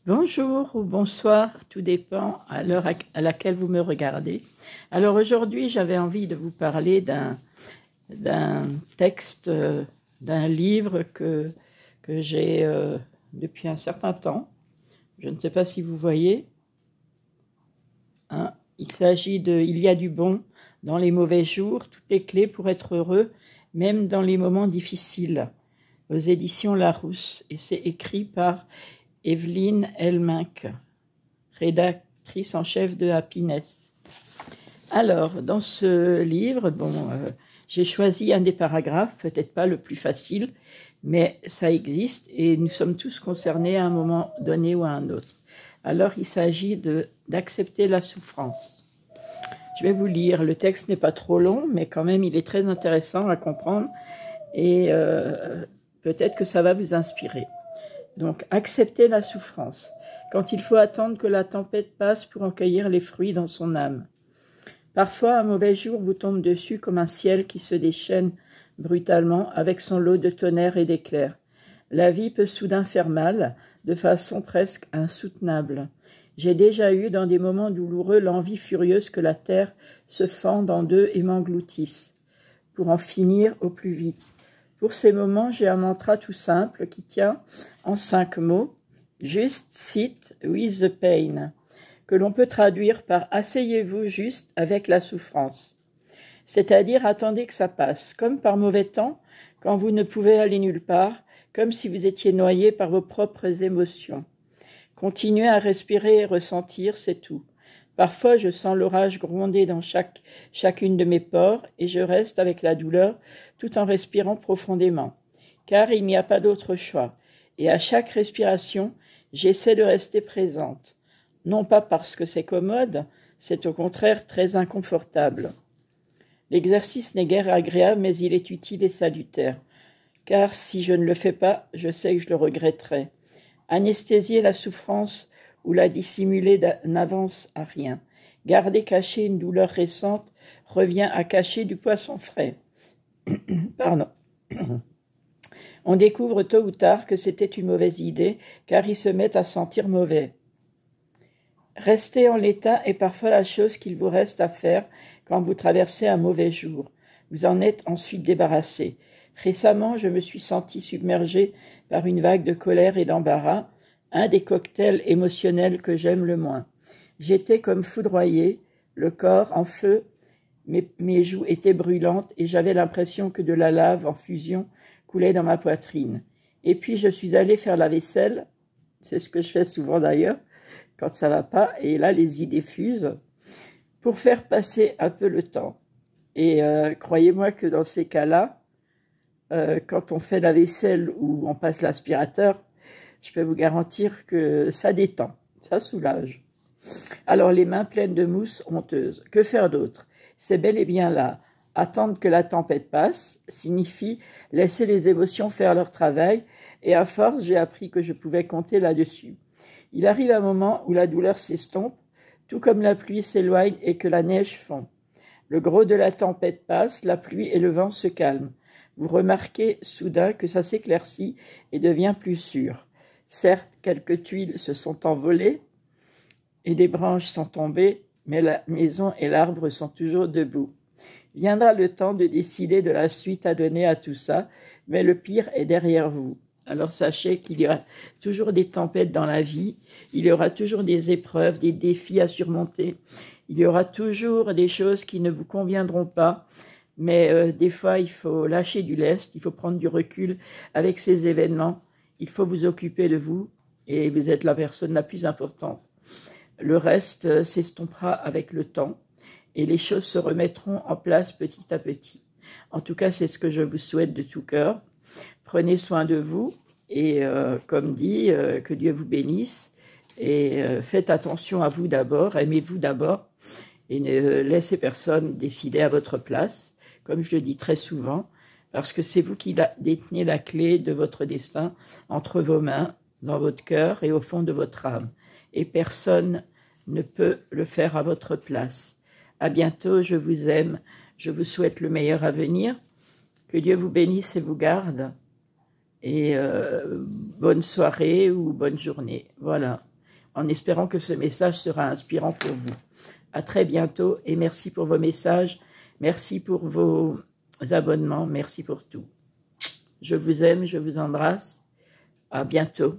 Bonjour ou bonsoir, tout dépend à l'heure à laquelle vous me regardez. Alors aujourd'hui, j'avais envie de vous parler d'un texte, d'un livre que j'ai depuis un certain temps. Je ne sais pas si vous voyez. Hein, il s'agit de « Il y a du bon dans les mauvais jours, toutes les clés pour être heureux, même dans les moments difficiles » aux éditions Larousse. Et c'est écrit par Evelyne Elminck, rédactrice en chef de Happiness. Alors, dans ce livre, j'ai choisi un des paragraphes, peut-être pas le plus facile, mais ça existe et nous sommes tous concernés à un moment donné ou à un autre. Alors, il s'agit d'accepter la souffrance. Je vais vous lire, le texte n'est pas trop long, mais quand même, il est très intéressant à comprendre et peut-être que ça va vous inspirer. Donc, accepter la souffrance, quand il faut attendre que la tempête passe pour en cueillir les fruits dans son âme. Parfois, un mauvais jour vous tombe dessus comme un ciel qui se déchaîne brutalement avec son lot de tonnerre et d'éclairs. La vie peut soudain faire mal, de façon presque insoutenable. J'ai déjà eu, dans des moments douloureux, l'envie furieuse que la terre se fende en deux et m'engloutisse, pour en finir au plus vite. Pour ces moments, j'ai un mantra tout simple qui tient en 5 mots, « Just sit with the pain », que l'on peut traduire par « asseyez-vous juste avec la souffrance ». C'est-à-dire attendez que ça passe, comme par mauvais temps, quand vous ne pouvez aller nulle part, comme si vous étiez noyé par vos propres émotions. Continuez à respirer et ressentir, c'est tout. Parfois, je sens l'orage gronder dans chacune de mes pores et je reste avec la douleur tout en respirant profondément. Car il n'y a pas d'autre choix. Et à chaque respiration, j'essaie de rester présente. Non pas parce que c'est commode, c'est au contraire très inconfortable. L'exercice n'est guère agréable, mais il est utile et salutaire. Car si je ne le fais pas, je sais que je le regretterai. Anesthésier la souffrance ou la dissimuler n'avance à rien. Garder cachée une douleur récente revient à cacher du poisson frais. Pardon. On découvre tôt ou tard que c'était une mauvaise idée, car ils se mettent à sentir mauvais. Rester en l'état est parfois la chose qu'il vous reste à faire quand vous traversez un mauvais jour. Vous en êtes ensuite débarrassé. Récemment, je me suis senti submergé par une vague de colère et d'embarras, un des cocktails émotionnels que j'aime le moins. J'étais comme foudroyé, le corps en feu, mes joues étaient brûlantes et j'avais l'impression que de la lave en fusion coulait dans ma poitrine. Et puis je suis allée faire la vaisselle, c'est ce que je fais souvent d'ailleurs, quand ça va pas, et là les idées fusent, pour faire passer un peu le temps. Et croyez-moi que dans ces cas-là, quand on fait la vaisselle ou on passe l'aspirateur, je peux vous garantir que ça détend, ça soulage. Alors les mains pleines de mousse honteuse, que faire d'autre? C'est bel et bien là. Attendre que la tempête passe signifie laisser les émotions faire leur travail et à force, j'ai appris que je pouvais compter là-dessus. Il arrive un moment où la douleur s'estompe, tout comme la pluie s'éloigne et que la neige fond. Le gros de la tempête passe, la pluie et le vent se calment. Vous remarquez soudain que ça s'éclaircit et devient plus sûr. Certes, quelques tuiles se sont envolées et des branches sont tombées, mais la maison et l'arbre sont toujours debout. Viendra le temps de décider de la suite à donner à tout ça, mais le pire est derrière vous. Alors sachez qu'il y aura toujours des tempêtes dans la vie, il y aura toujours des épreuves, des défis à surmonter, il y aura toujours des choses qui ne vous conviendront pas, mais des fois il faut lâcher du lest, il faut prendre du recul avec ces événements, il faut vous occuper de vous et vous êtes la personne la plus importante. Le reste s'estompera avec le temps et les choses se remettront en place petit à petit. En tout cas, c'est ce que je vous souhaite de tout cœur. Prenez soin de vous et comme dit, que Dieu vous bénisse et faites attention à vous d'abord, aimez-vous d'abord et ne laissez personne décider à votre place, comme je le dis très souvent, parce que c'est vous qui détenez la clé de votre destin entre vos mains, dans votre cœur et au fond de votre âme. Et personne ne peut le faire à votre place. À bientôt, je vous aime, je vous souhaite le meilleur à venir. Que Dieu vous bénisse et vous garde. Et bonne soirée ou bonne journée. Voilà. en espérant que ce message sera inspirant pour vous. À très bientôt et merci pour vos messages, merci pour vos abonnements, merci pour tout. Je vous aime, je vous embrasse. À bientôt.